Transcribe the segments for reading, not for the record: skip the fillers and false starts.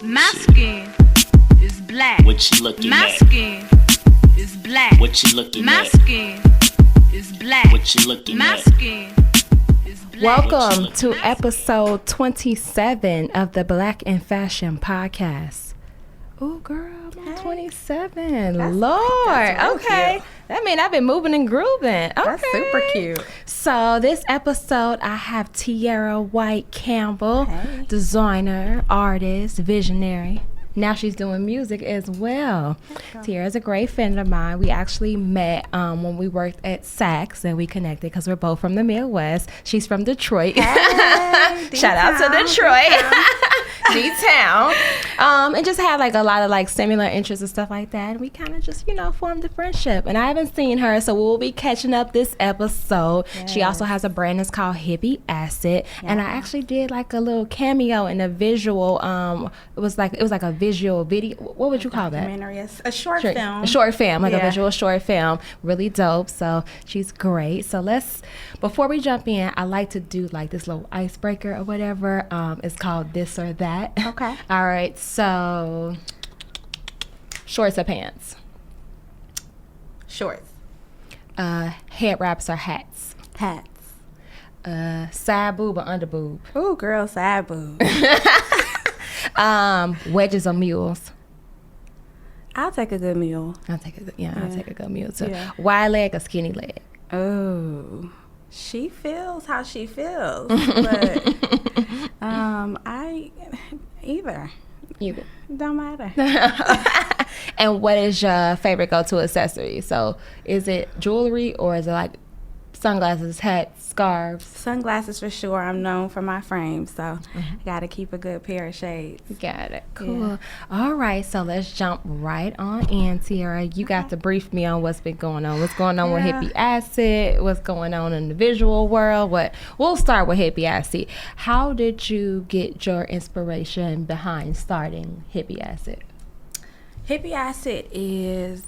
My skin is black. What you looking My at? skin is black. What you looking My at? skin is black. What you looking My at? skin is black. Welcome to episode 27 of the BlackNFashion podcast. Oh, girl, I'm 27. Lord, that's okay. cute. That mean I've been moving and grooving. Okay. That's super cute. So this episode, I have Tiara White Campbell, Hey. designer, artist, visionary. Now she's doing music as well. Tiara's a great friend of mine. We actually met when we worked at Saks, and we connected because we're both from the Midwest. She's from Detroit. Hey, Shout out to D-Town, Detroit. D-Town. And just had like a lot of like similar interests and stuff like that. And we kind of just, formed a friendship. And I haven't seen her, so we'll be catching up this episode. She also has a brand that's called Hippie Acid. And I actually did like a little cameo in a visual. It was like a visual video. What would you call that? Documentary. A short film. A short film, like a Yeah. visual short film. Really dope. So she's great. So before we jump in, I like to do like this little icebreaker or whatever. It's called This or That. Okay. All right. So shorts or pants? Shorts. Head wraps or hats? Hats. Side boob or under boob? Ooh, girl, side boob. Wedges or mules? I'll take a good mule. I'll take a good mule too. Yeah. Wide leg or skinny leg? Oh, she feels how she feels, but I either Either. don't matter. And what is your favorite go-to accessory? So is it jewelry or is it like sunglasses, hats, scarves? Sunglasses for sure. I'm known for my frame, so I got to keep a good pair of shades. Got it. Cool. Yeah. All right, so let's jump right on in, Tiara. You got to brief me on what's been going on. What's going on with Yeah. Hippie Acid? What's going on in the visual world? We'll start with Hippie Acid. How did you get your inspiration behind starting Hippie Acid? Hippie acid is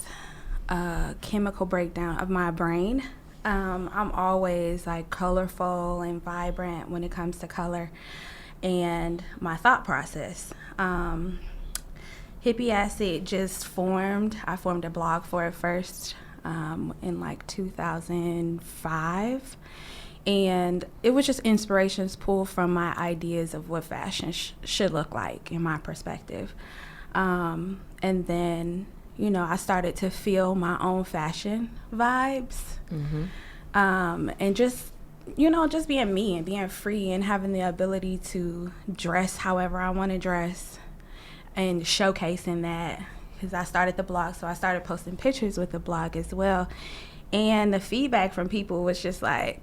a chemical breakdown of my brain. I'm always like colorful and vibrant when it comes to color and my thought process. Hippie acid just formed. I formed a blog for it first in like 2005. And it was just inspirations pulled from my ideas of what fashion should look like in my perspective. And then, I started to feel my own fashion vibes. And just being me and being free and having the ability to dress however I want to dress and showcasing that, because I started the blog, so I started posting pictures with the blog as well. And the feedback from people was just like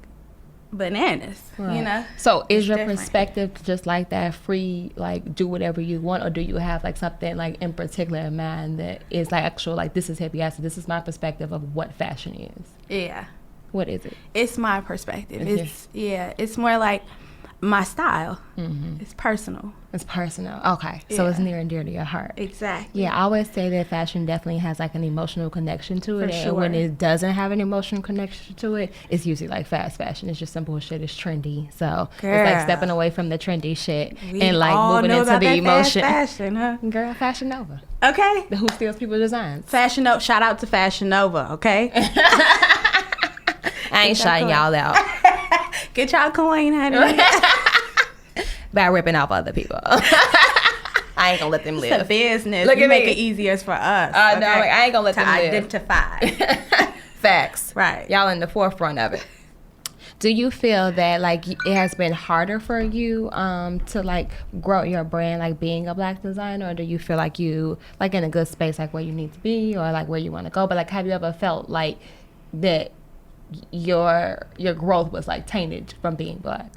bananas, Right. So is your different. perspective just like that, free, like do whatever you want, or do you have like something like in particular in mind that is like actual, like this is Hippie Acid, this is my perspective of what fashion is? Yeah. What is it? It's my perspective. Okay. It's more like my style. It's personal. It's personal. Okay. So it's Yeah. near and dear to your heart. Exactly. Yeah, I always say that fashion definitely has like an emotional connection to it. For And when sure. it doesn't have an emotional connection to it, it's usually like fast fashion. It's just simple shit. It's trendy. So it's like Girl. stepping away from the trendy shit We and like all moving know into about the that emotion. fast fashion, huh? Girl, Fashion Nova. Okay. Who steals people's designs? Fashion Nova. Shout out to Fashion Nova, okay? I ain't shouting y'all out Get y'all coin, honey. by ripping off other people. I ain't gonna let them It's a live. business. Look You at make me. it easier for us. No, like, I ain't gonna let to them live. identify. Facts. Right. Y'all in the forefront of it. Do you feel that like it has been harder for you to like grow your brand, like being a Black designer, or do you feel like you like in a good space, like where you need to be or like where you want to go? But like, have you ever felt like that your growth was like tainted from being Black?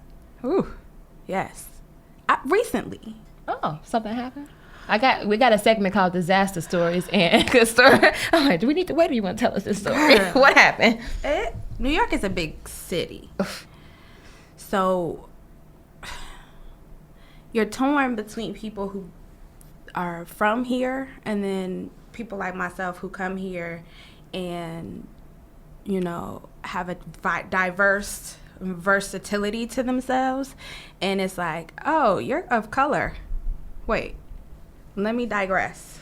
Ooh, yes. Recently. Oh, something happened. We got a segment called Disaster Stories and Good Story. I'm like, where do you want to tell us this story? Girl. What happened? New York is a big city. So you're torn between people who are from here and then people like myself who come here and, have a diverse versatility to themselves. And it's like, oh, you're of color. Wait, let me digress.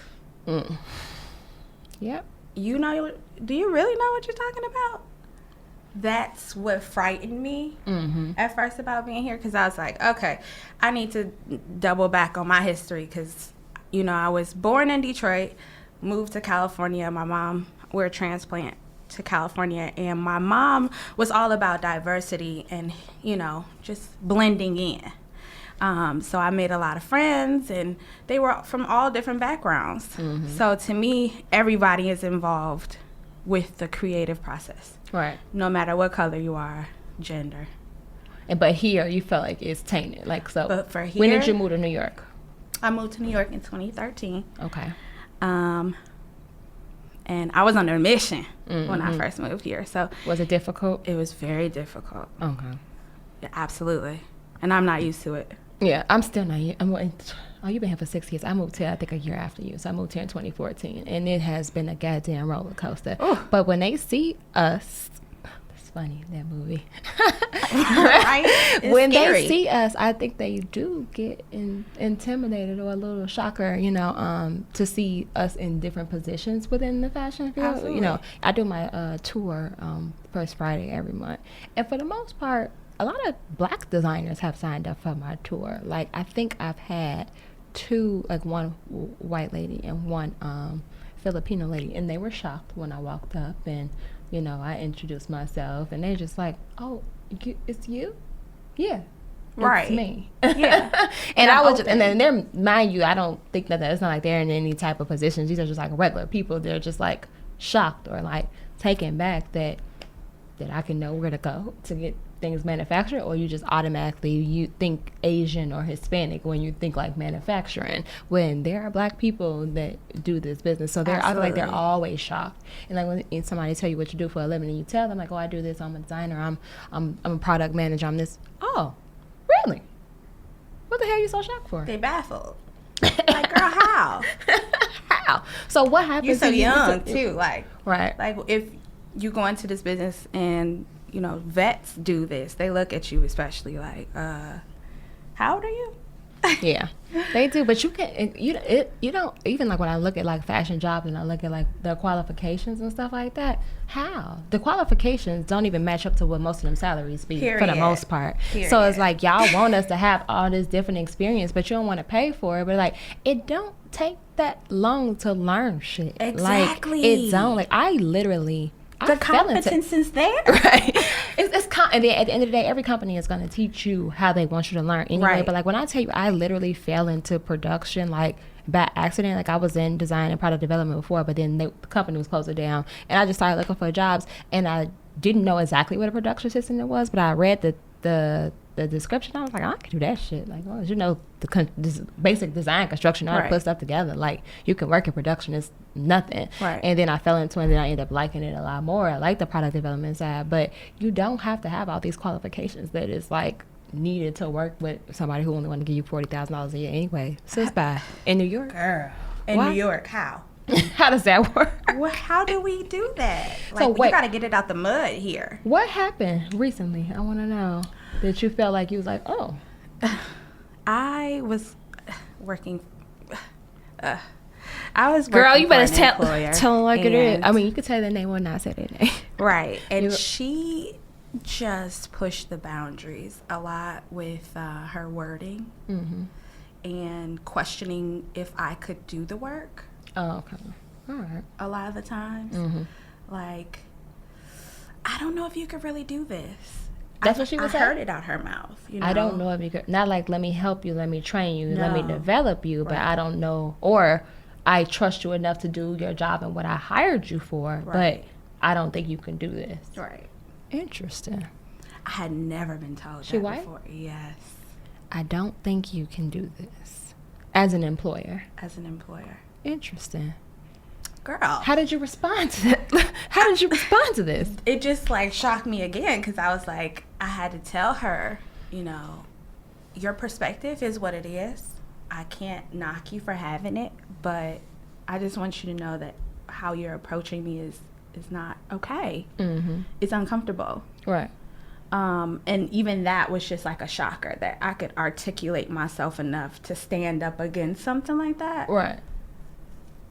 Yep. Do you really know what you're talking about? That's what frightened me at first about being here, because I was like, okay, I need to double back on my history, because, I was born in Detroit, moved to California. My mom, we're a transplant to California, and my mom was all about diversity and, just blending in. So I made a lot of friends, and they were from all different backgrounds. So to me, everybody is involved with the creative process. Right. No matter what color you are, gender. But here, you felt like it's tainted. Like, so. But for here, when did you move to New York? I moved to New York in 2013. Okay. And I was on a mission when I first moved here. So was it difficult? It was very difficult. Okay. Yeah, absolutely. And I'm not used to it. Yeah, I'm still not. You've been here for 6 years. I moved here, I think, a year after you. So I moved here in 2014. And it has been a goddamn roller coaster. Oh. But when they see us, it's funny, that movie. Right? It's when scary. they see us, I think they do get intimidated or a little shocker, to see us in different positions within the fashion field. Absolutely. I do my tour first Friday every month. And for the most part, a lot of Black designers have signed up for my tour. Like, I think I've had two, like one white lady and one Filipino lady, and they were shocked when I walked up and, I introduced myself, and they're just like, oh, it's you? Yeah. Right. It's me. Yeah. And I was open. and then they're, mind you, I don't think that it's not like they're in any type of positions. These are just like regular people. They're just like shocked or like taken back that I can know where to go to get things manufactured, or you just automatically you think Asian or Hispanic when you think like manufacturing, when there are Black people that do this business. So I feel like they're always shocked. And like when somebody tell you what you do for a living and you tell them like, oh, I do this, I'm a designer, I'm a product manager, I'm this. Oh, really? What the hell are you so shocked for? They baffled. Like, girl, how? How? So what happens? You're so young too. Like, right. Like, if you go into this business and vets do this, they look at you especially like, how old are you? Yeah, they do. But you can, you don't, even like when I look at like fashion jobs and I look at like the qualifications and stuff like that, how? The qualifications don't even match up to what most of them salaries be for the most part. So it's like, y'all want us to have all this different experience, but you don't want to pay for it. But like, it don't take that long to learn shit. Exactly. Like, it don't. Like, I literally... The competence is there. Right. And then at the end of the day, every company is going to teach you how they want you to learn anyway. Right. But like when I tell you, I literally fell into production like by accident. Like I was in design and product development before, but then the company was closing down, and I just started looking for jobs, and I didn't know exactly what a production assistant it was, but I read the description. I was like, I can do that shit. Like, well, this basic design, construction, how to put stuff together. Like, you can work in production. It's nothing. Right. And then I fell into it, and then I ended up liking it a lot more. I like the product development side, but you don't have to have all these qualifications that is like needed to work with somebody who only want to give you $40,000 a year anyway. So it's bad in New York. Girl, in New York, how? How does that work? Well, how do we do that? Like, So wait, you got to get it out the mud here. What happened recently? I want to know that you felt like you was like, oh. I was working. I was working. Girl, you better tell them like it is. I mean, you could tell their name or not say their name. Right, and she just pushed the boundaries a lot with her wording and questioning if I could do the work. Oh, okay. All right. A lot of the times, like, I don't know if you could really do this. That's what she was saying? I heard it out her mouth. I don't know if you could. Not like, let me help you, let me train you, let me develop you, but I don't know. Or I trust you enough to do your job and what I hired you for, but I don't think you can do this. Right. Interesting. I had never been told She that white? before. Yes. I don't think you can do this as an employer. As an employer. Interesting. Girl. How did you respond to that? How did you respond to this? It just like shocked me again, because I was like, I had to tell her, your perspective is what it is. I can't knock you for having it, but I just want you to know that how you're approaching me is not okay. It's uncomfortable. Right. And even that was just like a shocker that I could articulate myself enough to stand up against something like that. Right.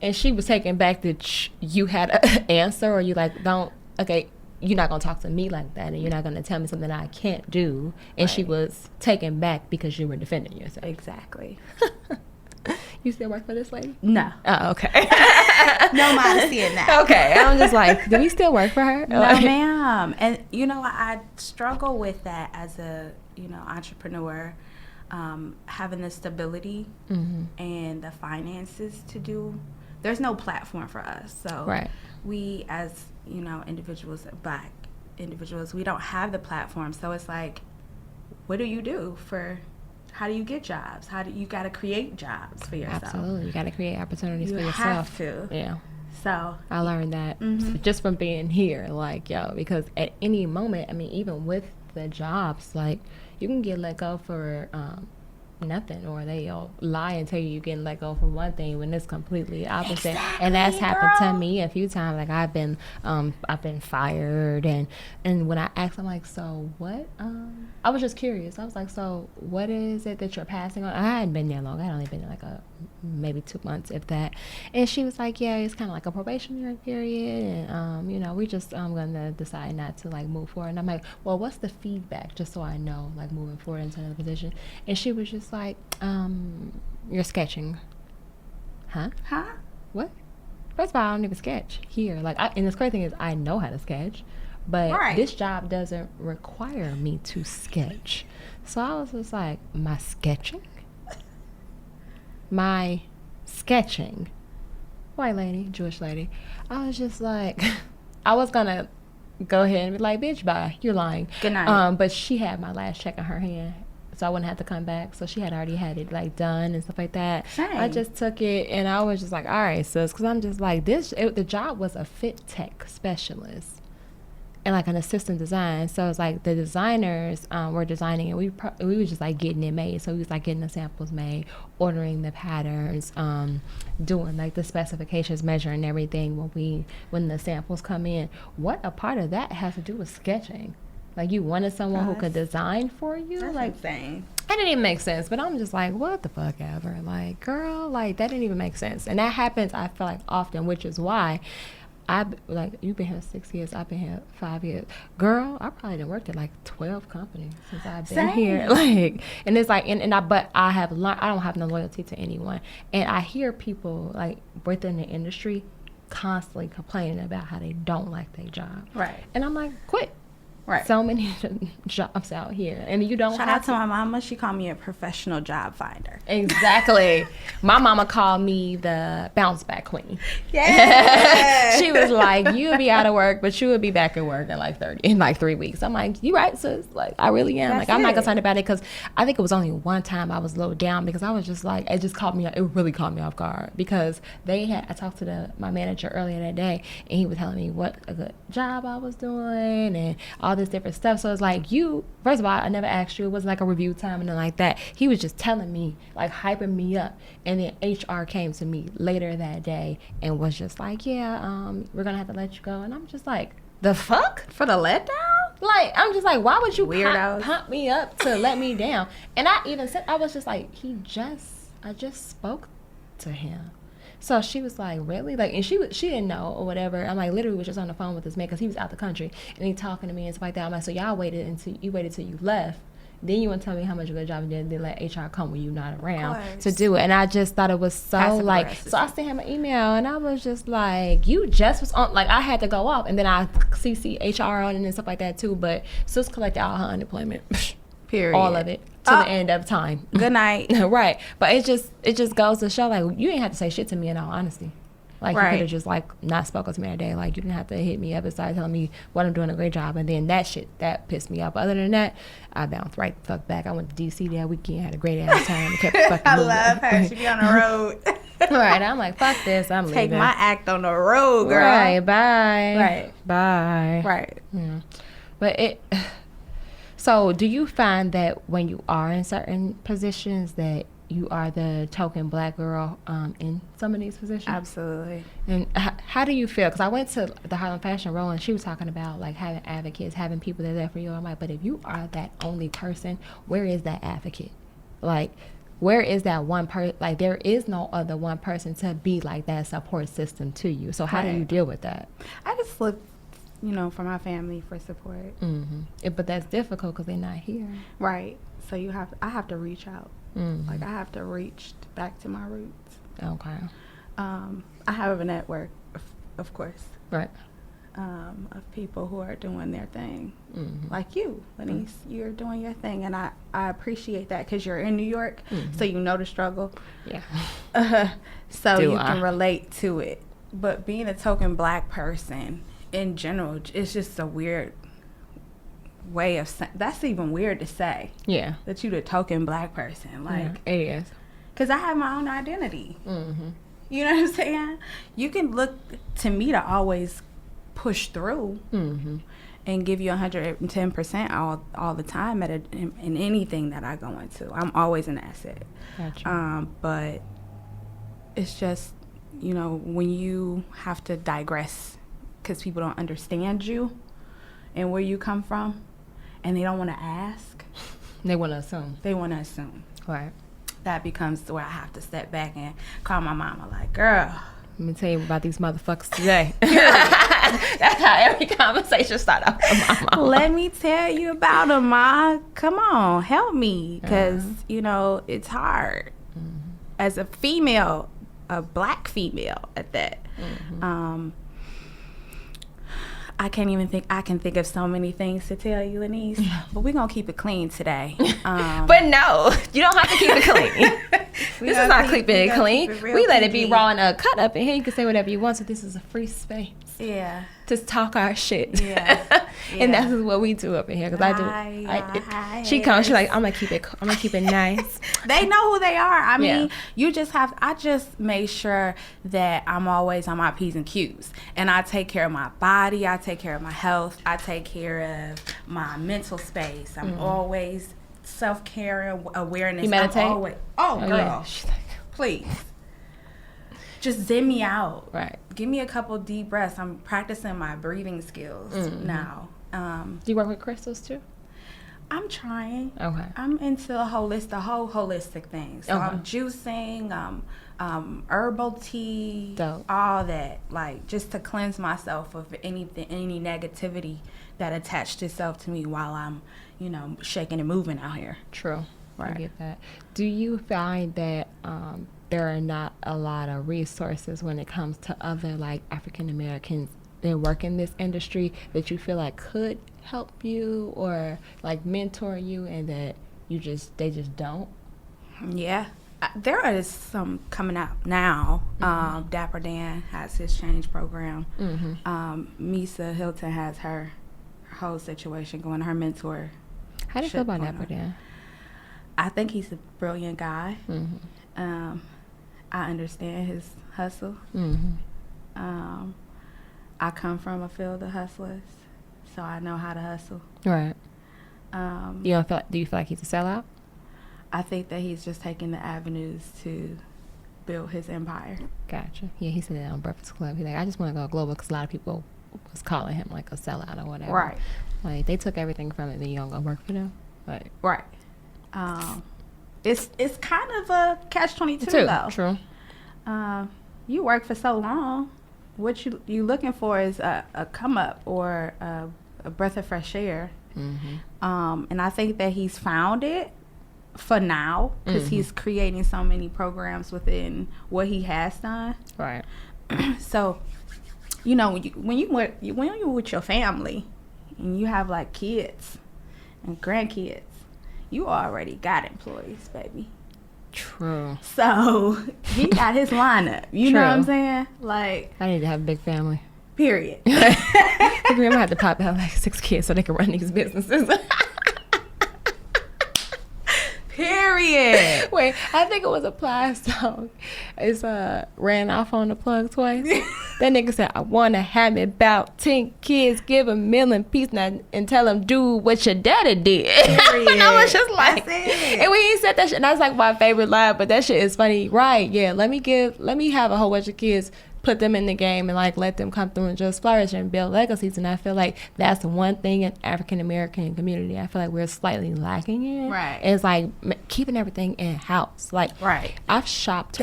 And she was taken back that you had an answer, or you like, don't, okay, you're not going to talk to me like that, and you're not going to tell me something I can't do. And she was taken back because you were defending yourself. Exactly. You still work for this lady? No. Oh, okay. No modesty in that. Okay. I'm just like, do we still work for her? No, ma'am. And, you know, I struggle with that as a, you know, entrepreneur, having the stability and the finances to do. There's no platform for us. So we as, you know, individuals, Black individuals, we don't have the platform. So it's like, what do you do for... How do you get jobs? How do you got to create jobs for yourself? Absolutely, you got to create opportunities for yourself. You have to. Yeah. So I learned that just from being here, like, yo, because at any moment, I mean, even with the jobs, like, you can get let go for nothing, or they'll lie and tell you you're getting let go for one thing when it's completely opposite. Exactly, and that's happened to me a few times. Like, I've been fired, and when I asked, I'm like, so what? I was just curious. I was like, so what is it that you're passing on? I hadn't been there long. I had only been there like maybe 2 months, if that. And she was like, yeah, it's kind of like a probationary period, and you know, we just gonna decide not to like move forward. And I'm like, well, what's the feedback, just so I know, like, moving forward into another position? And she was just like, you're sketching. Huh? What? First of all, I don't even sketch here. Like, and the crazy thing is, I know how to sketch, but this job doesn't require me to sketch. So I was just like, my sketching? White lady, Jewish lady. I was just like, I was gonna go ahead and be like, bitch, bye, you're lying. Good night. But she had my last check in her hand, so I wouldn't have to come back. So she had already had it like done and stuff like that. Same. I just took it, and I was just like, all right, sis, because I'm just like, the job was a fit tech specialist and like an assistant design. So it's like the designers were designing it. We was just like getting it made. So we was like getting the samples made, ordering the patterns, doing like the specifications, measuring everything when the samples come in. What a part of that has to do with sketching? Like, you wanted someone who could design for you? That's like, insane. That didn't even make sense. But I'm just like, what the fuck ever? Like, girl, like, that didn't even make sense. And that happens, I feel like, often, which is why you've been here 6 years, I've been here 5 years. Girl, I probably done worked at like 12 companies since I've been here. Like, and it's like, but I have learned, I don't have no loyalty to anyone. And I hear people like within the industry constantly complaining about how they don't like their job. Right. And I'm like, quit. Right. So many jobs out here, and you don't Shout have out to my mama. She called me a professional job finder. Exactly. My mama called me the bounce back queen. Yeah. She was like, you'll be out of work, but you will be back at work in like 3 weeks. I'm like, you right, sis. Like, I really am. That's like, I'm not it. concerned about it, because I think it was only one time I was low down, because I was just like, it really caught me off guard, because I talked to my manager earlier that day, and he was telling me what a good job I was doing and all this different stuff. So it's like, first of all, I never asked you. It wasn't like a review time and nothing like that. He was just telling me, like, hyping me up. And then HR came to me later that day and was just like, yeah, we're gonna have to let you go. And I'm just like, the fuck? For the letdown? Like, I'm just like, why would you Weirdos. pump me up to let me down? And I even said, I was just like, I just spoke to him. So she was like, really? Like, and she didn't know or whatever. I'm like, literally was just on the phone with this man, because he was out the country, and he talking to me and stuff like that. I'm like, so y'all waited till you left, then you want to tell me how much of a job you did, and then let HR come when you're not around to do it. And I just thought it was so like, so I sent him an email, and I was just like, you just was on, like, I had to go off, and then I CC HR on it and stuff like that too, but sis collected all her unemployment. Period. All of it. To the end of time. Good night. Right. But it just goes to show, like, you didn't have to say shit to me in all honesty. Like, you could have just, like, not spoken to me that day. Like, you didn't have to hit me up and start telling me what I'm doing a great job. And then that pissed me off. But other than that, I bounced right the fuck back. I went to DC that weekend, had a great ass time, and kept fucking I moving. love her. She be on the road. Right. I'm like, fuck this. I'm leaving. Take my act on the road, girl. Right. Bye. Right. Bye. Right. Yeah. But so do you find that when you are in certain positions that you are the token Black girl in some of these positions? Absolutely. And how do you feel? Because I went to the Harlem Fashion Roll and she was talking about like having advocates, having people that are there for you. I'm like, but if you are that only person, where is that advocate? Like, where is that one person? Like, there is no other one person to be like that support system to you. So how do you deal with that? I just look, for my family for support. But that's difficult because they're not here. Right. So I have to reach out. Like, I have to reach back to my roots. Okay. I have a network, of course. Right. Of people who are doing their thing. Like you, Lenise, you're doing your thing. And I appreciate that because you're in New York, so you know the struggle. Yeah. So you can relate to it. But being a token Black person, in general, it's just a weird way of saying. That's even weird to say. Yeah. That you the token Black person. Like, it is. Because I have my own identity. You know what I'm saying? You can look to me to always push through and give you 110% all the time in anything that I go into. I'm always an asset. Gotcha. But it's just, when you have to digress because people don't understand you and where you come from, and they don't want to ask. They want to assume. Right. That becomes where I have to step back and call my mama like, girl. Let me tell you about these motherfuckers today. That's how every conversation starts off with my mama. Let me tell you about them, Ma. Come on, help me. Because, it's hard. As a female, a Black female at that. I can't even think. I can think of so many things to tell you, Lenise. But we're going to keep it clean today. But no, you don't have to keep it clean. This is not keeping it clean. We let it be raw and cut up in here. You can say whatever you want. So this is a free space. Yeah. Just talk our shit. Yeah. And that's what we do up in here. Because she comes, she's like, I'm gonna keep it nice. They know who they are. I mean, I just make sure that I'm always on my P's and Q's. And I take care of my body, I take care of my health, I take care of my mental space. I'm always self-care, awareness. You meditate? Girl. Yeah. Please. Just zen me out. Right. Give me a couple deep breaths. I'm practicing my breathing skills now. Do you work with crystals too? I'm trying. Okay. I'm into the whole holistic thing. So I'm juicing, herbal tea, all that, like just to cleanse myself of any negativity that attached itself to me while I'm, shaking and moving out here. True. Right. I get that. Do you find that there are not a lot of resources when it comes to other like African Americans that work in this industry that you feel like could help you or like mentor you, and that they just don't? Yeah. There is some coming out now. Dapper Dan has his change program. Misa Hilton has her whole situation going, her mentor. How do you feel about Dapper Dan? I think he's a brilliant guy. I understand his hustle. I come from a field of hustlers, so I know how to hustle. Right. Do you feel like he's a sellout? I think that he's just taking the avenues to build his empire. Gotcha. Yeah, he said that on Breakfast Club. He's like, I just want to go global because a lot of people was calling him like a sellout or whatever. Right. Like they took everything from it, then you don't go work for them. Like, right. It's kind of a catch-22 though. True. You work for so long. What you looking for is a come up or a breath of fresh air. And I think that he's found it for now because he's creating so many programs within what he has done. Right. So, when you're with your family and you have like kids and grandkids, you already got employees, baby. True. So he got his lineup. You know what I'm saying? Like, I need to have a big family. Period. I'm gonna have to pop out like 6 kids so they can run these businesses. Period. Wait, I think it was a Plies song. It's ran off on the plug twice. That nigga said, I want to have me about 10 kids, give a million piece now, and tell them do what your daddy did. And I was just like, and when he said that shit, and that's like my favorite line, but that shit is funny. Right, yeah, let me have a whole bunch of kids, put them in the game and like let them come through and just flourish and build legacies. And I feel like that's the one thing in African American community I feel like we're slightly lacking in. Right. It's like keeping everything in house. Like, right. I've shopped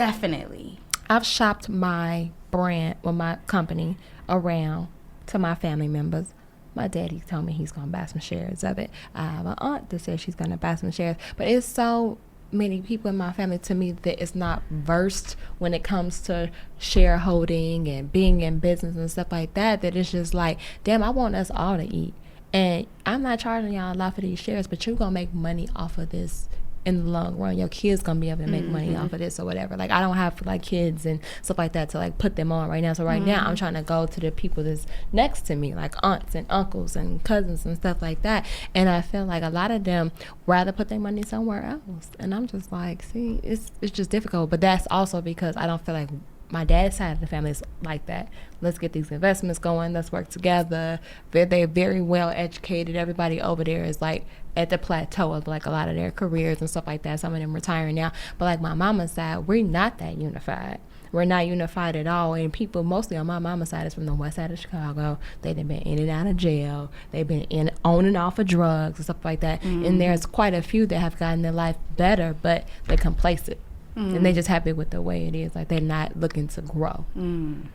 my brand or my company around to my family members. My daddy told me he's gonna buy some shares of it. I have an aunt that says she's gonna buy some shares, but it's so many people in my family to me that is not versed when it comes to shareholding and being in business and stuff like that, that it's just like, damn, I want us all to eat, and I'm not charging y'all a lot for these shares, but you're gonna make money off of this in the long run. Your kids gonna be able to make money off of this or whatever. Like, I don't have like kids and stuff like that to like put them on right now. So right now I'm trying to go to the people that's next to me, like aunts and uncles and cousins and stuff like that. And I feel like a lot of them rather put their money somewhere else. And I'm just like, see, it's just difficult. But that's also because I don't feel like my dad's side of the family is like that. Let's get these investments going. Let's work together. They're very well educated. Everybody over there is like at the plateau of like a lot of their careers and stuff like that. Some of them retiring now. But like my mama's side, we're not that unified. We're not unified at all. And people mostly on my mama's side is from the west side of Chicago. They've been in and out of jail. They've been on and off of drugs and stuff like that. And there's quite a few that have gotten their life better, but they're complacent. And they're just happy with the way it is. Like, they're not looking to grow. And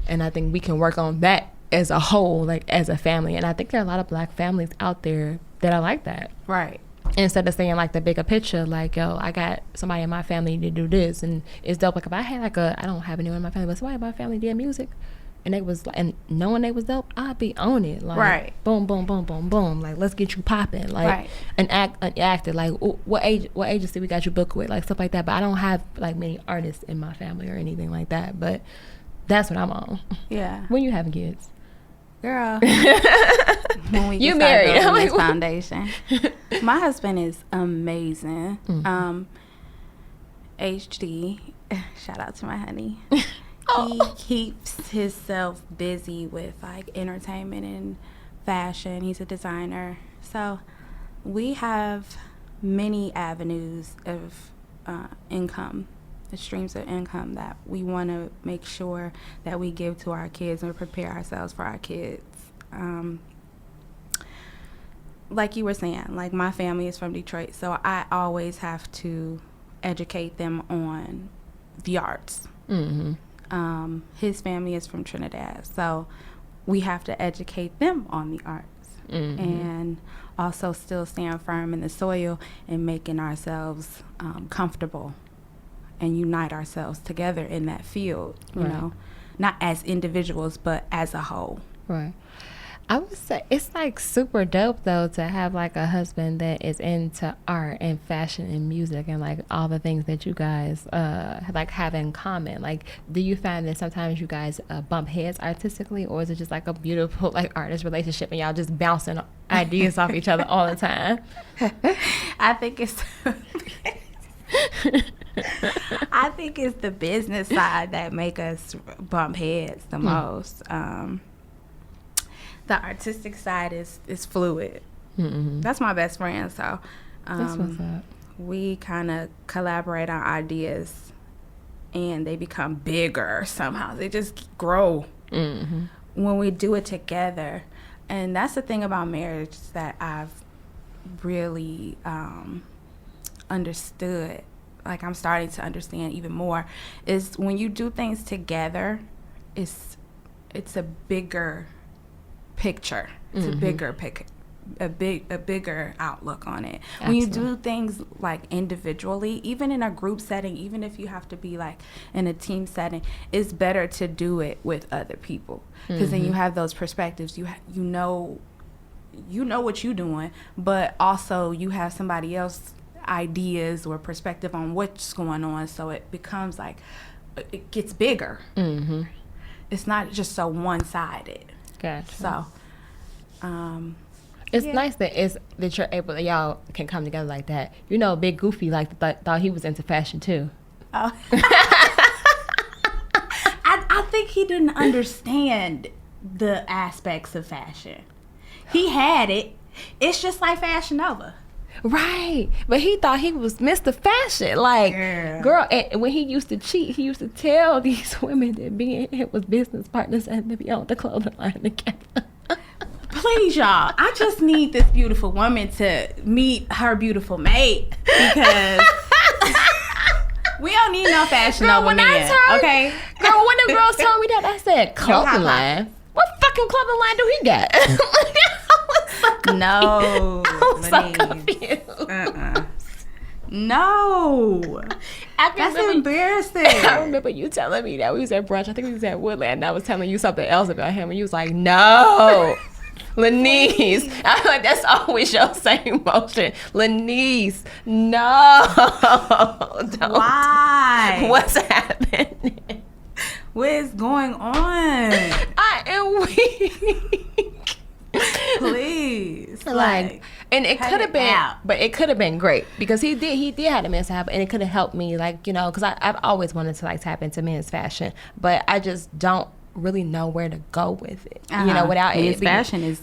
I think we can work on that as a whole, like as a family. And I think there are a lot of black families out there that are like that. Right. Instead of saying like the bigger picture, like, yo, I got somebody in my family to do this, and it's dope. Like, if I had like I don't have anyone in my family, but somebody in my family did music, and they was, and knowing they was dope, I'd be on it. Like, right. Boom, boom, boom, boom, boom. Like, let's get you popping. Like, right. an actor. Like, what agency we got you booked with? Like, stuff like that. But I don't have like many artists in my family or anything like that. But that's what I'm on. Yeah. When you having kids, girl? When we you married? This foundation. My husband is amazing. HD. Shout out to my honey. He keeps himself busy with like entertainment and fashion. He's a designer. So we have many avenues of income, streams of income that we want to make sure that we give to our kids and prepare ourselves for our kids. Like you were saying, like, my family is from Detroit, so I always have to educate them on the arts. His family is from Trinidad, so we have to educate them on the arts, and also still stand firm in the soil and making ourselves comfortable and unite ourselves together in that field, you know, not as individuals, but as a whole. Right. I would say it's like super dope though to have like a husband that is into art and fashion and music and like all the things that you guys like have in common. Like, do you find that sometimes you guys bump heads artistically, or is it just like a beautiful like artist relationship and y'all just bouncing ideas off each other all the time? I think it's the business side that make us bump heads the most. The artistic side is fluid. That's my best friend, so That's what's up. We kind of collaborate on ideas, and they become bigger somehow. They just grow when we do it together. And that's the thing about marriage that I've really understood. Like, I'm starting to understand even more, is when you do things together, it's a bigger picture. It's a bigger a bigger outlook on it. Absolutely. When you do things like individually, even in a group setting, even if you have to be like in a team setting, it's better to do it with other people, because then you have those perspectives. You know what you're doing, but also you have somebody else ideas or perspective on what's going on, so it becomes like it gets bigger. It's not just so one-sided. Gotcha. So It's nice that you're able, that y'all can come together like that. You know, Big Goofy thought he was into fashion too. Oh. I think he didn't understand the aspects of fashion. He had it. It's just like Fashion Nova. Right. But he thought he was Mr. Fashion. Like, girl, and when he used to cheat, he used to tell these women that being him was business partners and to be on the clothing line together. Please, y'all. I just need this beautiful woman to meet her beautiful mate because we don't need no Fashion Nova men, okay? Girl, when the girls told me that, I said, clothing line? What fucking clothing line do he got? No. I was so confused. No. That's embarrassing. I remember you telling me that we was at brunch. I think we was at Woodland, and I was telling you something else about him, and you was like, no. Lenise. I'm like, that's always your same motion. Lenise, no. Don't. Why? What's happening? What is going on? I am weak. Please. Like, and it could have been, but it could have been great because he did have a men's happen, and it could have helped me, like, you know, because I've always wanted to like tap into men's fashion, but I just don't really know where to go with it, you know, without men's it being, fashion is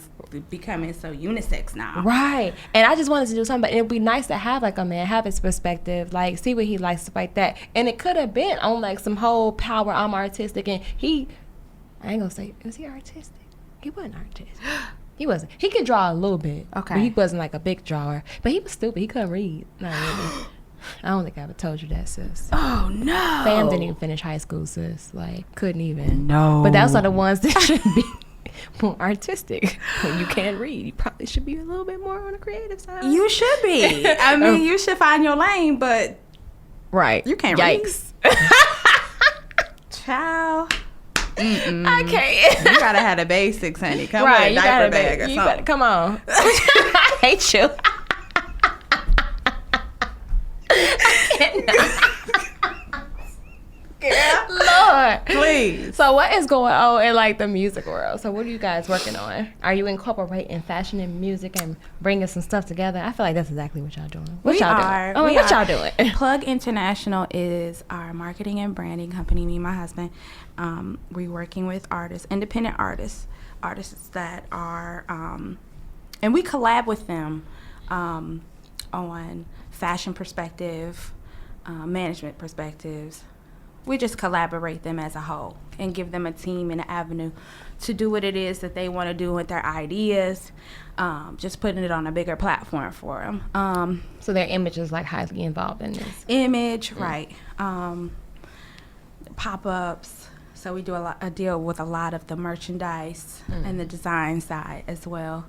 becoming so unisex now, right? And I just wanted to do something, but it'd be nice to have like a man have his perspective, like see what he likes, stuff like that. And it could have been on like some whole power, I'm artistic, and I ain't gonna say, was he artistic? He wasn't artistic. He wasn't. He could draw a little bit. Okay. But he wasn't like a big drawer. But he was stupid. He couldn't read. Not really. I don't think I ever told you that, sis. Oh, no. Fam didn't even finish high school, sis. Like, couldn't even. No. But those are the ones that should be more artistic. When you can't read, you probably should be a little bit more on the creative side. You should be. I mean, you should find your lane, but right. You can't Yikes. read. Child. I can't. You gotta have the basics, honey. Come right, with a diaper bag or something. Come on. I hate you. Lord, please. So what is going on in like the music world? So what are you guys working on? Are you incorporating fashion and music and bringing some stuff together? I feel like that's exactly what y'all doing. What y'all doing? Oh, what y'all doing? Plug International is our marketing and branding company. Me and my husband, we working with artists, independent artists that are, and we collab with them on fashion perspective, management perspectives. We just collaborate them as a whole and give them a team and an avenue to do what it is that they want to do with their ideas, just putting it on a bigger platform for them. So their image is like highly involved in this. Image, right. Pop-ups. So we do a deal with a lot of the merchandise and the design side as well.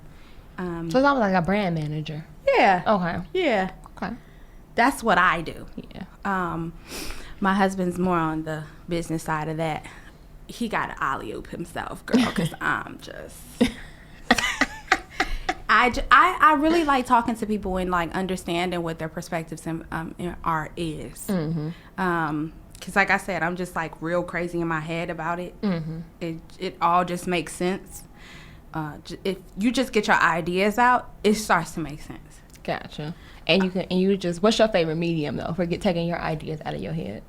So it's almost like a brand manager. Yeah. Okay. Yeah. Okay. That's what I do. Yeah. My husband's more on the business side of that. He got to alley-oop himself, girl, because I'm just... I really like talking to people and, like, understanding what their perspectives in art is. Because, like I said, I'm just, like, real crazy in my head about it. It all just makes sense. If you just get your ideas out, it starts to make sense. Gotcha. And you just, what's your favorite medium though for taking your ideas out of your head?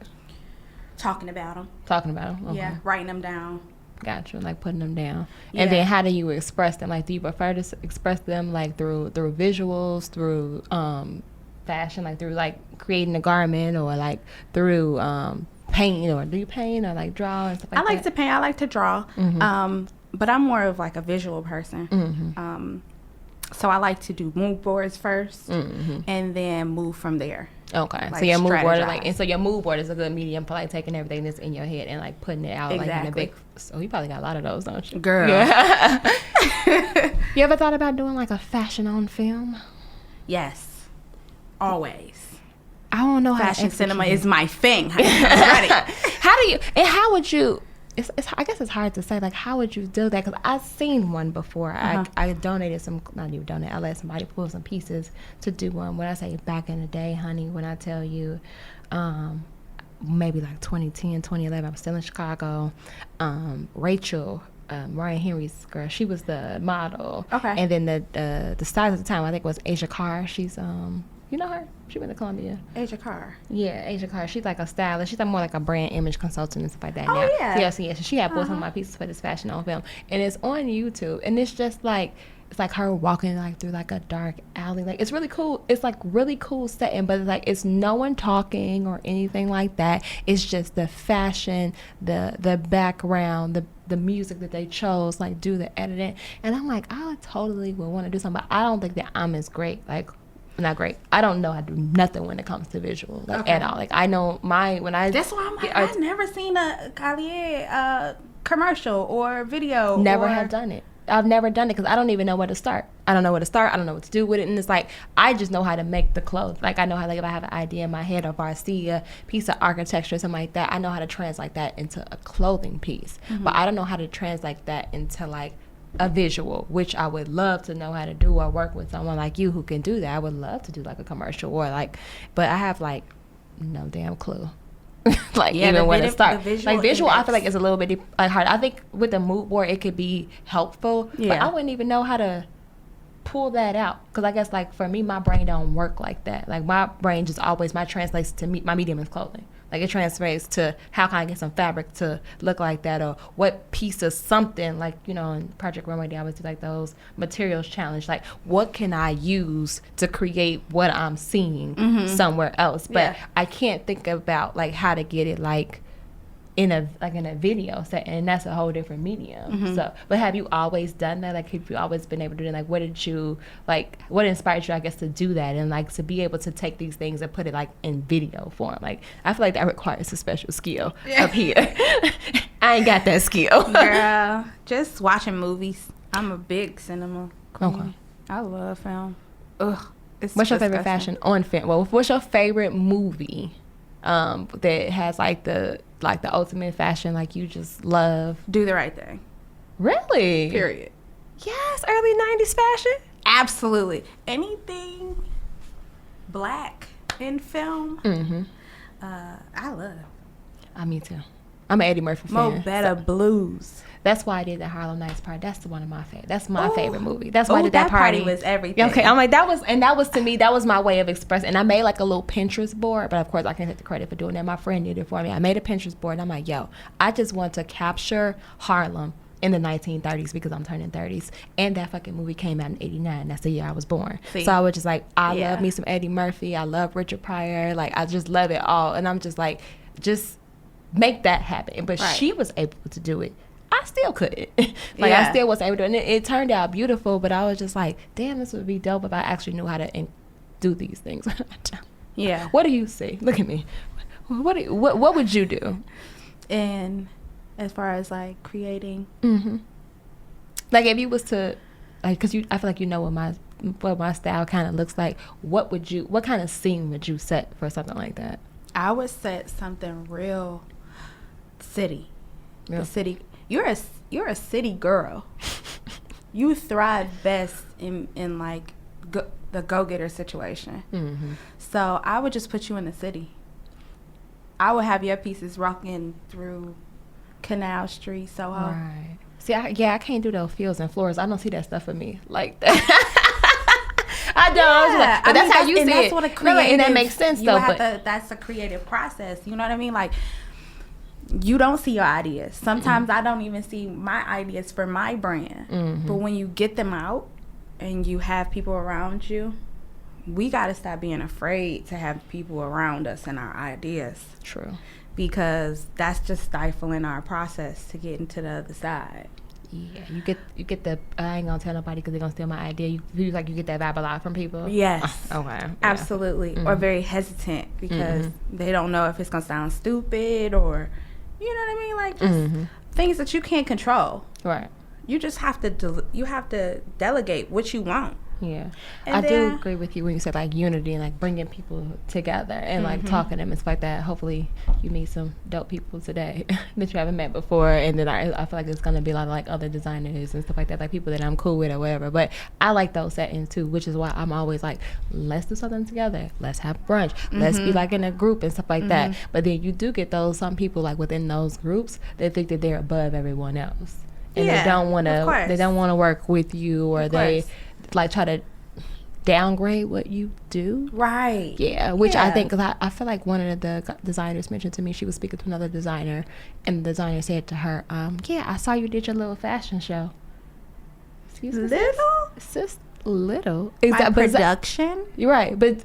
Talking about them. Talking about them. Okay. Yeah, writing them down. Gotcha. Like putting them down. Yeah. And then how do you express them? Like, do you prefer to express them like through visuals, through fashion, like through like creating a garment, or like through paint, or do you paint or like draw and stuff like that? I like to paint. I like to draw. But I'm more of like a visual person. So I like to do mood boards first, and then move from there. Okay, like so your mood board, strategize. your mood board is a good medium for like taking everything that's in your head and like putting it out like in a big. So you probably got a lot of those, don't you, girl? Yeah. You ever thought about doing like a fashion on film? Yes, always. I don't know Fashion how cinema is my thing. I'm ready. How would you? I guess it's hard to say, like, how would you do that? Because I've seen one before. I donated I let somebody pull some pieces to do one. When I say back in the day, honey, when I tell you maybe like 2010, 2011, I was still in Chicago. Rachel, Mariah Henry's girl. She was the model. Okay. And then the stylist at the time, I think, was Asia Carr. She's you know her? She went to Columbia. Asia Carr. Yeah, Asia Carr. She's like a stylist. She's like more like a brand image consultant and stuff like that. Oh, now. yeah. Yes. She had bought some of my pieces for this fashion on film, and it's on YouTube. And it's just like it's like her walking like through like a dark alley. Like it's really cool. It's like really cool setting, but it's like it's no one talking or anything like that. It's just the fashion, the background, the music that they chose, like do the editing. And I'm like, I totally would want to do something, but I don't think that I'm as great. Like, not great. I don't know how to do nothing when it comes to visual, like at all. Like I know that's why I've never seen a Collier commercial or video. Never have done it. I've never done it because I don't even know where to start. I don't know where to start. I don't know what to do with it. And it's like, I just know how to make the clothes. Like, I know how, like, if I have an idea in my head, or if I see a piece of architecture or something like that, I know how to translate that into a clothing piece. Mm-hmm. But I don't know how to translate that into, like, a visual, which I would love to know how to do, or work with someone like you who can do that. I would love to do, like, a commercial or, like, but I have, like, no damn clue. Like, even when to start. Like, visual, I feel like it's a little bit like hard. I think with the mood board, it could be helpful, but I wouldn't even know how to pull that out, because I guess, like, for me, my brain don't work like that. Like, my brain just always, my translates to my medium is clothing. Like, it translates to how can I get some fabric to look like that, or what piece of something, like, you know, in Project Runway, they always do, like, those materials challenge. Like, what can I use to create what I'm seeing somewhere else? But I can't think about, like, how to get it, like, in a video set, and that's a whole different medium. So, but have you always done that? Like, have you always been able to do that? Like, what inspired you, I guess, to do that, and, like, to be able to take these things and put it, like, in video form? Like, I feel like that requires a special skill up here. I ain't got that skill. Girl, just watching movies. I'm a big cinema queen. Okay. I love film. Ugh. What's your favorite fashion on film? Well, what's your favorite movie that has, like, the ultimate fashion, like, you just love? Do the Right Thing. Really? Period. Yes, early 90s fashion? Absolutely. Anything black in film, I love. Me too. I'm an Eddie Murphy fan. Mo Better Blues. That's why I did the Harlem Nights party. That's one of my favorite. That's my favorite movie. That's why I did that party. Was everything. Okay, I'm like, that was to me, that was my way of expressing. And I made, like, a little Pinterest board, but of course I can't take the credit for doing that. My friend did it for me. I made a Pinterest board, and I'm like, yo, I just want to capture Harlem in the 1930s, because I'm turning 30s, and that fucking movie came out in 89. That's the year I was born. See? So I was just like, I love me some Eddie Murphy. I love Richard Pryor. Like, I just love it all. And I'm just like, just make that happen. But she was able to do it. I still couldn't. I still wasn't able to do it. And it turned out beautiful, but I was just like, damn, this would be dope if I actually knew how to do these things. Yeah. What do you see? Look at me. What would you do? And as far as, like, creating, like, if you was to, like, because I feel like you know what my style kind of looks like. What kind of scene would you set for something like that? I would set something real city. Real. The city. You're a city girl. You thrive best in like the go-getter situation. So I would just put you in the city. I would have your pieces rocking through Canal Street, Soho. Right. See, I can't do those fields and floors. I don't see that stuff for me like that. I don't. But that's how you see it. That's what a creative, and that makes sense, though. That's a creative process. You know what I mean? Like, you don't see your ideas. Sometimes I don't even see my ideas for my brand. But when you get them out and you have people around you, we got to stop being afraid to have people around us and our ideas. True. Because that's just stifling our process to get into the other side. Yeah, you get the I ain't gonna tell nobody because they're gonna steal my idea. You feel like you get that vibe a lot from people. Yes. Okay. Yeah. Absolutely. Or very hesitant because they don't know if it's gonna sound stupid, or you know what I mean, like just things that you can't control. Right. You just have to delegate what you want. Yeah, I do agree with you when you said, like, unity and, like, bringing people together and like talking to them and stuff like that. Hopefully you meet some dope people today that you haven't met before, and then I feel like it's gonna be a lot of, like, other designers and stuff like that, like people that I'm cool with or whatever. But I like those settings too, which is why I'm always like, let's do something together, let's have brunch, let's be like in a group and stuff like that. But then you do get some people, like, within those groups, they think that they're above everyone else. and Yeah, they don't want of course. to work with you, or Of they course. like try to downgrade what you do. Right. Yeah, which I Yeah. think, cause I feel like one of the designers mentioned to me, she was speaking to another designer, and the designer said to her, yeah, I saw you did your little fashion show. Excuse me, Little? sis, little. My But is that- production? You're right, but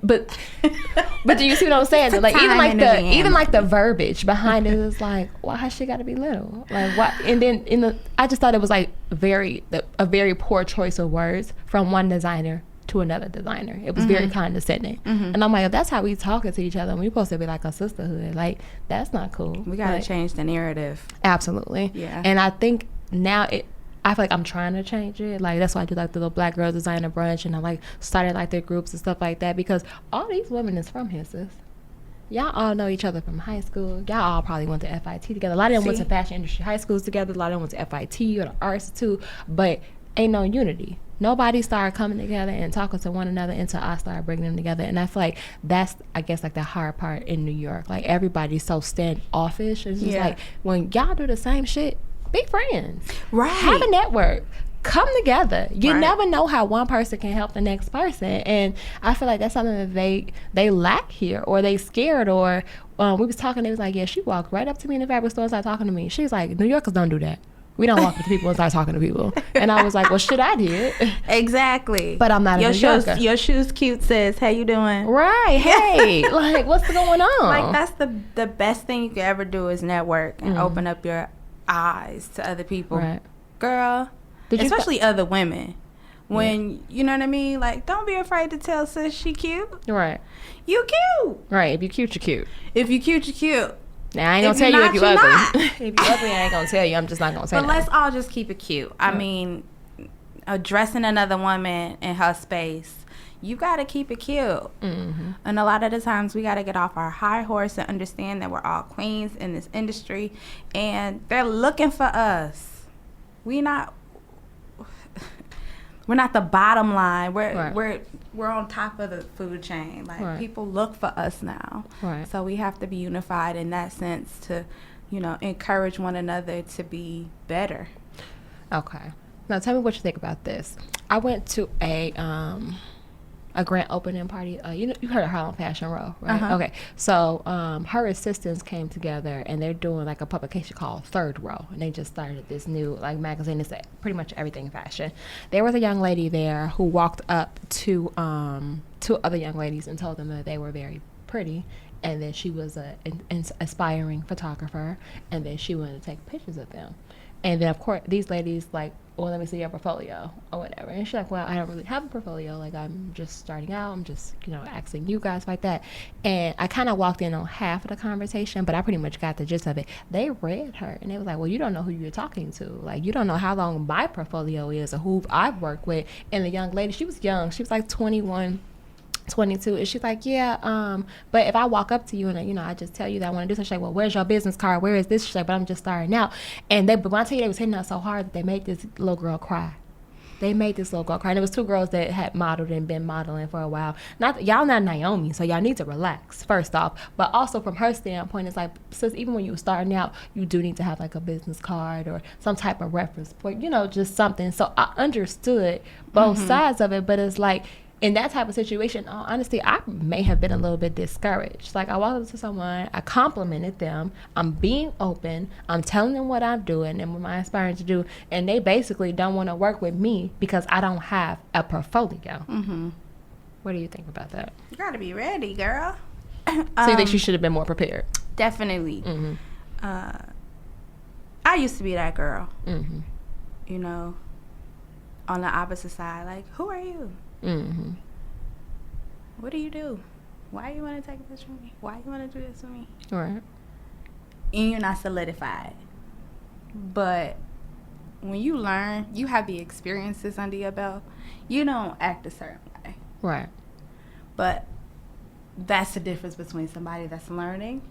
do you see what I'm saying? It's a Like even time like in the Indiana. even like the verbiage behind it is like, why has she got to be little? Like what? And then I just thought it was like a very poor choice of words from one designer to another designer. It was very condescending, and I'm like, if that's how we talking to each other, we're supposed to be like a sisterhood. Like that's not cool. We got to Like, change the narrative. absolutely. Yeah. And I think now I feel like I'm trying to change it. Like that's why I do like the little Black Girls Designer brunch, and I like started like their groups and stuff like that, because all these women is from here, sis. Y'all all know each other from high school. Y'all all probably went to FIT together. A lot of them went See? to fashion industry high schools together. A lot of them went to FIT or the arts too. But ain't no unity. Nobody started coming together and talking to one another until I started bringing them together. And I feel like that's, I guess, like the hard part in New York. Like everybody's so standoffish. It's just Yeah. like when y'all do the same shit, be friends. Right. Have a network. Come together. You Right. never know how one person can help the next person, and I feel like that's something that they lack here, or they scared. Or we was talking. They was like, yeah, she walked right up to me in the fabric store and started talking to me. She's like, New Yorkers don't do that. We don't walk up to people and start talking to people. And I was like, well, shit, I did. Exactly. But I'm not a your New shoes, Yorker. Your shoes cute, sis. How you doing? Right? Hey, like, what's going on? Like that's the best thing you can ever do is network and open up your eyes to other people. Right. Girl, Did you especially other women. When you know what I mean? Like, don't be afraid to tell sis she cute. Right. You cute. Right. If you cute, you're cute. If you cute, you cute. Now I ain't gonna If tell you're you not, if you you're ugly. not. If you ugly, I ain't gonna tell you. I'm just not gonna say But that. let's all just keep it cute. I mean, addressing another woman in her space, you got to keep it cute. And a lot of the times we got to get off our high horse and understand that we're all queens in this industry, and they're looking for us. We're not the bottom line. We're on top of the food chain. Like Right. people look for us now. Right. So we have to be unified in that sense to, encourage one another to be better. Okay. Now tell me what you think about this. I went to a grand opening party. You heard of Harlem Fashion Row, right? Uh-huh. Okay. So her assistants came together, and they're doing like a publication called Third Row, and they just started this new like magazine. It's pretty much everything fashion. There was a young lady there who walked up to two other young ladies and told them that they were very pretty, and that she was an aspiring photographer, and that she wanted to take pictures of them. And then, of course, these ladies like, well, let me see your portfolio or whatever. And she's like, well, I don't really have a portfolio. Like, I'm just starting out. I'm just, asking you guys like that. And I kind of walked in on half of the conversation, but I pretty much got the gist of it. They read her, and they was like, well, you don't know who you're talking to. Like, you don't know how long my portfolio is or who I've worked with. And the young lady, she was young. She was like 21. 22, and she's like, yeah, but if I walk up to you and I just tell you that I want to do something, she's like, well, where's your business card? Where is this? She's like, but I'm just starting out. And but when I tell you, they was hitting her so hard that they made this little girl cry. They made this little girl cry. And it was two girls that had modeled and been modeling for a while. Y'all not Naomi, so y'all need to relax, first off. But also from her standpoint, it's like, sis, even when you were starting out, you do need to have like a business card or some type of reference point, just something. So I understood both sides of it, but it's like, in that type of situation, honestly, I may have been a little bit discouraged. Like, I walked up to someone, I complimented them, I'm being open, I'm telling them what I'm doing and what I'm aspiring to do, and they basically don't want to work with me because I don't have a portfolio. What do you think about that? You got to be ready, girl. So you think she should have been more prepared? Definitely. I used to be that girl. On the opposite side. Like, who are you? What do you do? Why you want to take a picture of me? Why you want to do this with me? Right. And you're not solidified. But when you learn, you have the experiences under your belt, you don't act a certain way. Right. But that's the difference between somebody that's learning,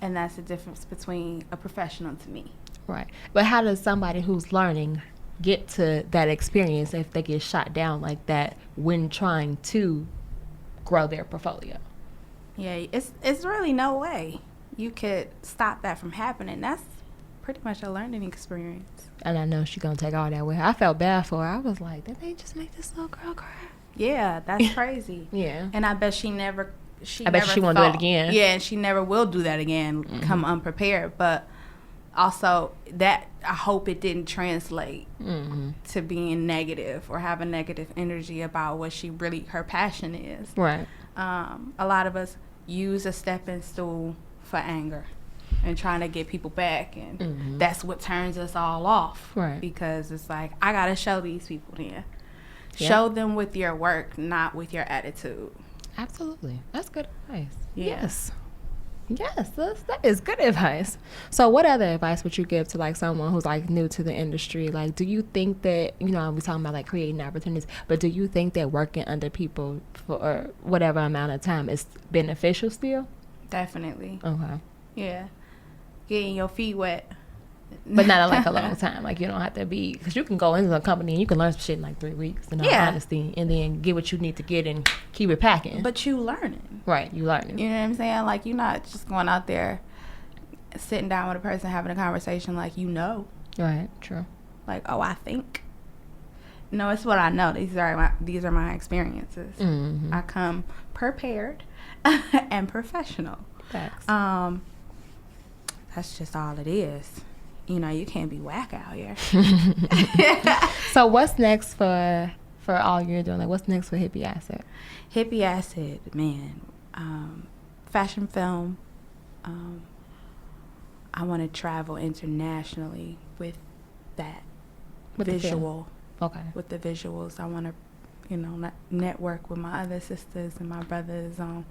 and that's the difference between a professional to me. Right. But how does somebody who's learning get to that experience if they get shot down like that when trying to grow their portfolio? Yeah, it's really no way you could stop that from happening. That's pretty much a learning experience. And I know she's gonna take all that with her. I felt bad for her. I was like, did they just make this little girl cry? Yeah, that's crazy. Yeah. And I bet she won't do it again. Yeah, and she never will do that again, come unprepared. But also, that I hope it didn't translate to being negative or have a negative energy about what her passion is. Right. A lot of us use a stepping stool for anger and trying to get people back, and that's what turns us all off. Right. Because it's like, I gotta show these people then. Yep. Show them with your work, not with your attitude. Absolutely. That's good advice. Yeah. Yes, that is good advice. So what other advice would you give to like someone who's like new to the industry? Like, do you think that, you know, we're talking about like creating opportunities, but do you think that working under people for whatever amount of time is beneficial still? Definitely. Okay. Yeah. Getting your feet wet. But not like a long time. Like, you don't have to be, because you can go into a company and you can learn some shit in like 3 weeks, in all honesty, and then get what you need to get and keep it packing. But you learning. Right, you learning. You know what I'm saying? Like, you're not just going out there sitting down with a person having a conversation like, you know. Right, true. Like, oh, I think. No, it's what I know. These are my experiences. I come prepared and professional. Facts. That's just all it is. You know, you can't be whack out here. So what's next for all you're doing? Like, what's next for Hippie Acid? Hippie Acid, man. Fashion film. I want to travel internationally with that visual. Okay. With the visuals. I want to, you know, network with my other sisters and my brothers on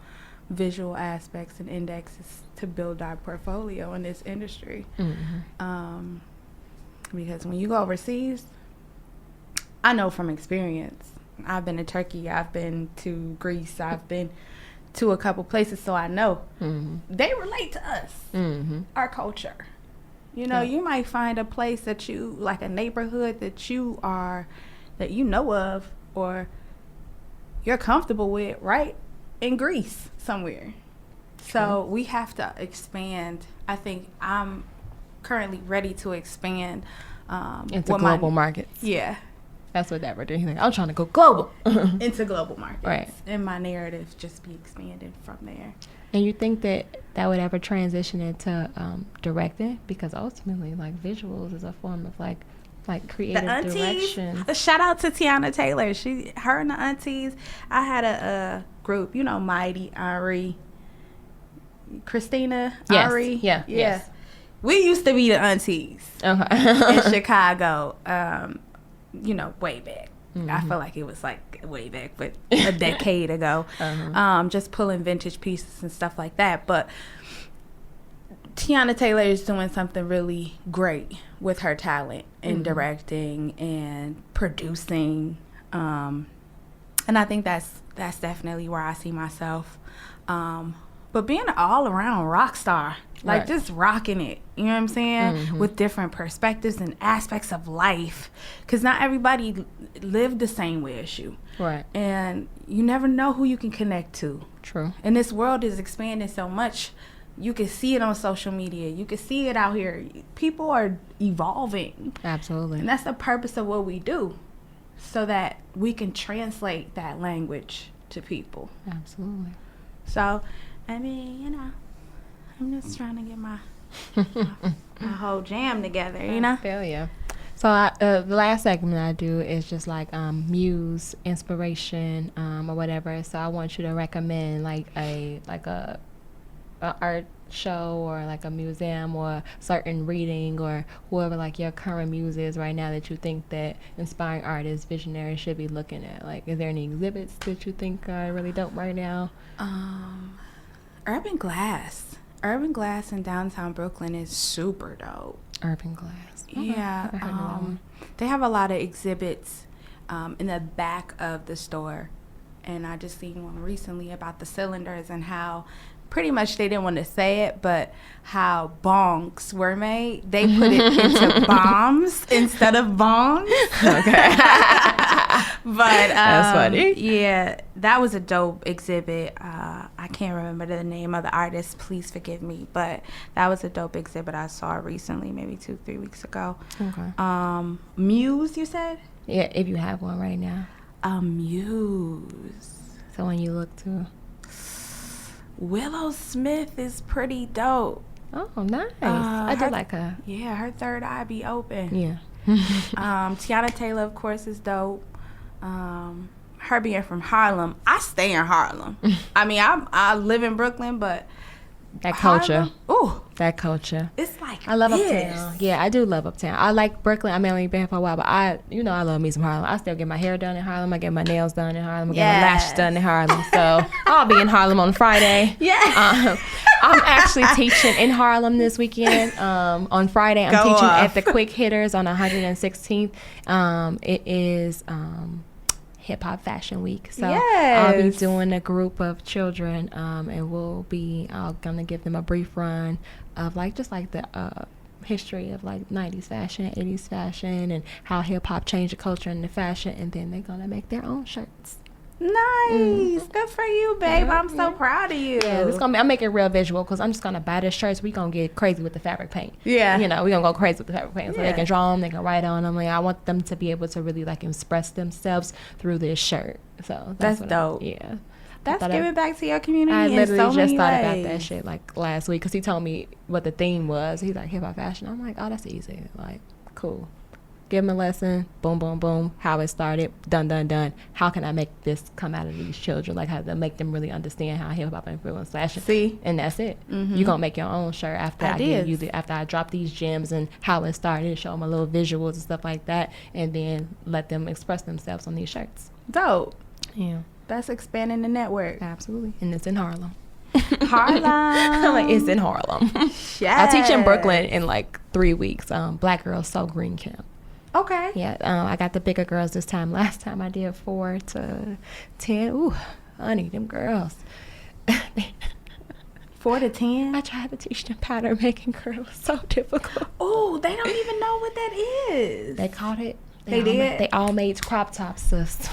visual aspects and indexes to build our portfolio in this industry. Because when you go overseas, I know from experience. I've been to Turkey, I've been to Greece, I've been to a couple places, so I know they relate to us, our culture. You know, you might find a place that you, like a neighborhood that you know of or you're comfortable with, right? In Greece somewhere. So we have to expand. I think I'm currently ready to expand into global markets. Yeah. That's what that we're doing. Like, I'm trying to go global. Into global markets. Right. And my narrative just be expanded from there. And you think that would ever transition into directing? Because ultimately, like, visuals is a form of like creative direction. Shout out to Tiana Taylor. Her and the aunties. I had a group, you know, Mighty, Ari, Christina, Ari. Yes. We used to be the aunties in Chicago, you know, way back. I feel like it was like way back, but a decade ago. Just pulling vintage pieces and stuff like that. But Tiana Taylor is doing something really great with her talent in directing and producing. And I think that's definitely where I see myself. But being an all-around rock star, like just rocking it, you know what I'm saying? With different perspectives and aspects of life. Because not everybody lived the same way as you. Right. And you never know who you can connect to. True. And this world is expanding so much. You can see it on social media. You can see it out here. People are evolving. Absolutely. And that's the purpose of what we do. So that we can translate that language to people. Absolutely. So, I mean, you know, I'm just trying to get my whole jam together, you know? I feel you. So the last segment I do is just like Muse inspiration or whatever. So I want you to recommend like a art show or like a museum or certain reading or whoever like your current muse is right now that you think that inspiring artists, visionaries should be looking at. Like, is there any exhibits that you think are really dope right now? Urban Glass in downtown Brooklyn is super dope. Urban Glass. Yeah. They have a lot of exhibits in the back of the store. And I just seen one recently about the cylinders and how pretty much they didn't want to say it, but how bongs were made. They put it into bombs instead of bongs. Okay. But That's funny. Yeah, that was a dope exhibit. I can't remember the name of the artist. Please forgive me. But that was a dope exhibit I saw recently, maybe 2-3 weeks ago. Okay. Muse, you said? Yeah, if you have one right now. Muse. So when you look to. Willow Smith is pretty dope. Oh, nice. I do like her. Yeah, her third eye be open. Yeah. Tiana Taylor, of course, is dope. Her being from Harlem, I stay in Harlem. I mean, I live in Brooklyn, but That culture. Ooh, That culture. it's like I love this. Uptown. Yeah, I do love Uptown. I like Brooklyn. I mean, I only been here for a while, but I love me some Harlem. I still get my hair done in Harlem. I get my nails done in Harlem. I get my lashes done in Harlem. So I'll be in Harlem on Friday. Yeah. I'm actually teaching in Harlem this weekend. On Friday, I'm teaching at the Quick Hitters on 116th. It is Hip Hop Fashion Week. So I'll be doing a group of children, and we'll be gonna give them a brief run of just the history of 90s fashion, 80s fashion, and how hip hop changed the culture and the fashion, and then they're gonna make their own shirts. Nice. Good for you, babe. I'm so proud of you. Yeah, it's gonna be, I'm making it real visual because I'm just gonna buy the shirts. We gonna get crazy with the fabric paint. Yeah. We gonna go crazy with the fabric paint, so they can draw them, they can write on them. I want them to be able to really express themselves through this shirt. So that's what dope. Yeah. That's giving back to your community. I literally in so just many thought ways. about that shit last week because he told me what the theme was. He's like, hip hop fashion. I'm like, oh, that's easy. Cool. Give them a lesson. Boom, boom, boom. How it started. Done, done, done. How can I make this come out of these children? How to make them really understand how hip hop influenced fashion. See? And that's it. Mm-hmm. You're gonna make your own shirt after after I drop these gems and how it started. Show them a little visuals and stuff like that, and then let them express themselves on these shirts. Dope. Yeah. That's expanding the network. Absolutely. And it's in Harlem. Harlem. I'm it's in Harlem. Yes. I'll teach in Brooklyn in 3 weeks. Black Girls Sew Green Camp. Okay. Yeah, I got the bigger girls this time. Last time I did 4 to 10. Ooh, honey, them girls. 4 to 10? I tried to teach them pattern making, girl. It was so difficult. Oh, they don't even know what that is. They caught it. They did? They all made crop tops, sis.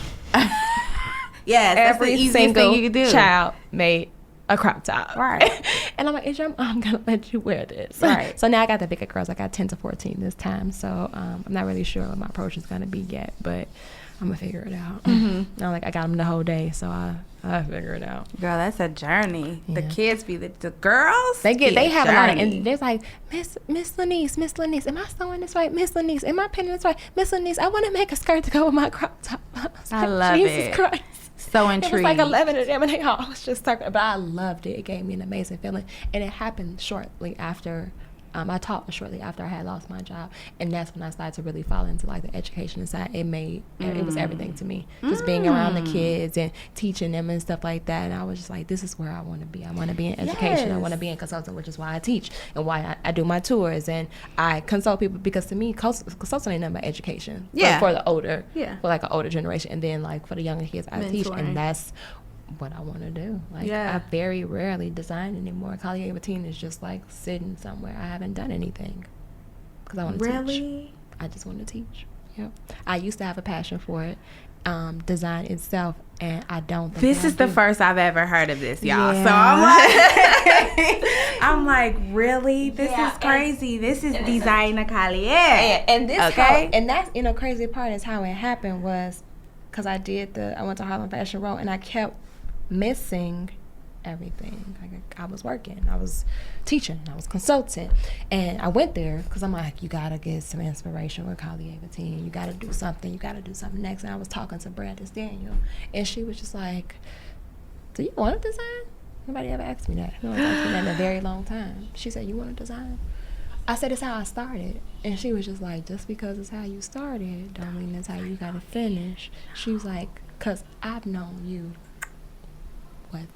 Yes, that's the Every easiest single thing you can do. child made a crop top. Right. And I'm like, is your mom going to let you wear this? Right. So now I got the bigger girls. I got 10 to 14 this time. So I'm not really sure what my approach is going to be yet, but I'm going to figure it out. Mm-hmm. I got them the whole day, so I figure it out. Girl, that's a journey. Yeah. The kids be the girls. They have a lot of, journey. and they're like, Miss Lanice, am I sewing this right? Miss Lanice, am I pinning this right? Miss Lanice, I want to make a skirt to go with my crop top. I love Jesus it. Christ. So intrigued. It was 11 of them, and they all was just talking. But I loved it. It gave me an amazing feeling, and it happened shortly after. I taught shortly after I had lost my job, and that's when I started to really fall into the education side. It was everything to me, just being around the kids and teaching them and stuff like that. And I was just like, this is where I want to be. I want to be in education. I want to be in consulting, which is why I teach and why I do my tours and I consult people, because to me, consulting ain't nothing but education. For the older, for an older generation, and then for the younger kids, I teach, and that's what I want to do. I very rarely design anymore. Collier Routine is just sitting somewhere. I haven't done anything because I want to teach. I just want to teach. Yep. I used to have a passion for it, design itself, and I don't think This is the first I've ever heard of this, y'all. Yeah. So I'm like, really? This is crazy. This is designer Collier. And this and that's crazy part is how it happened was because I went to Harlem Fashion Row, and I kept missing everything. I was working, I was teaching, I was consulting, and I went there because I'm like, you gotta get some inspiration with Collier Routine. You gotta do something next. And I was talking to Brandis Daniel, and she was just like, do you want to design? Nobody ever asked me that. No one's asked me that in a very long time. She said, you want to design? I said, it's how I started. And she was just like, just because it's how you started don't mean that's how you gotta finish. She was like, because I've known you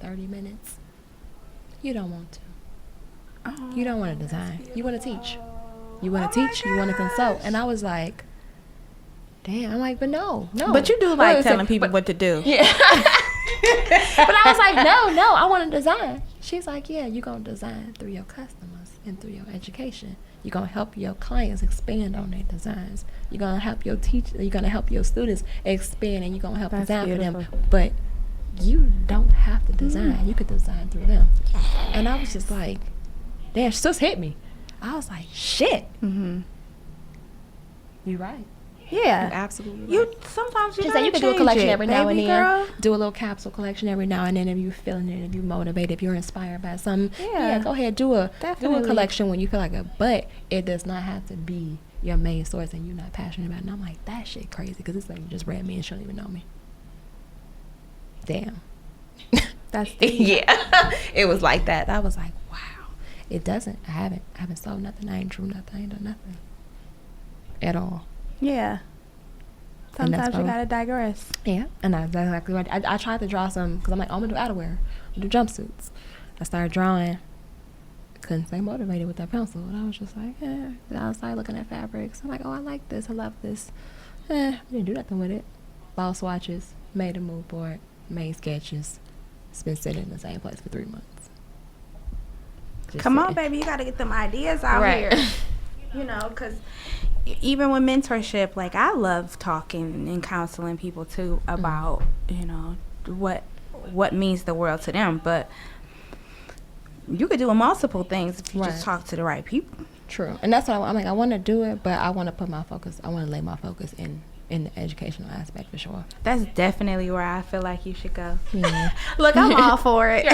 30 minutes? You don't want to. You don't want to design. You want to teach. You want to teach. You want to consult. And I was like, damn. I'm like, but no. But you do telling people what to do. Yeah. But I was like, no, I want to design. She's like, yeah, you're going to design through your customers and through your education. You're gonna help your clients expand on their designs. You're gonna help your teacher. You're gonna help your students expand, and you're gonna help design for them. But you don't have to design. You could design through them. And I was just like, damn, she just hit me. I was like, shit. You're right. Yeah, You're absolutely right. You sometimes you can do a collection every now and then. Girl. Do a little capsule collection every now and then if you're feeling it, if you're motivated, if you're inspired by something. Yeah, go ahead, do a collection when you feel like it. But it does not have to be your main source and you're not passionate about it. And I'm like, that shit crazy because it's like you just read me and she don't even know me. Damn. That's deep. Yeah. It was like that. I was like, wow. It doesn't. I haven't sold nothing. I ain't drew nothing. I ain't done nothing at all. Yeah. Sometimes you gotta digress. Yeah, and that's exactly right. I tried to draw some because I'm like, oh, I'm gonna do outerwear, I'm gonna do jumpsuits. I started drawing. Couldn't stay motivated with that pencil, and I was just like, Then I started looking at fabrics. I'm like, oh, I like this. I love this. I didn't do nothing with it. Bought swatches, made a mood board, made sketches. It's been sitting in the same place for 3 months. Come on, baby, you gotta get them ideas out here. You know, because even with mentorship, like I love talking and counseling people too about, you know, what means the world to them. But you could do multiple things if you just talk to the right people. True. And that's what I'm like, I want to do it, but I want to put my focus, I want to lay my focus in the educational aspect for sure. That's definitely where I feel like you should go. Yeah. Look, I'm all for it.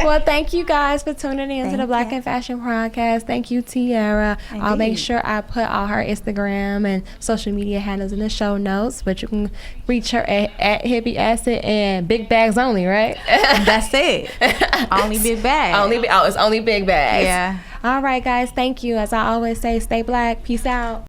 Well, thank you guys for tuning in to the Black and Fashion podcast. Thank you, Tiara. Indeed. I'll make sure I put all her Instagram and social media handles in the show notes, but you can reach her at Hippie Acid and Big Bags Only, right? That's it. Only big bags. It's only big bags. Yeah. All right, guys. Thank you. As I always say, stay black. Peace out.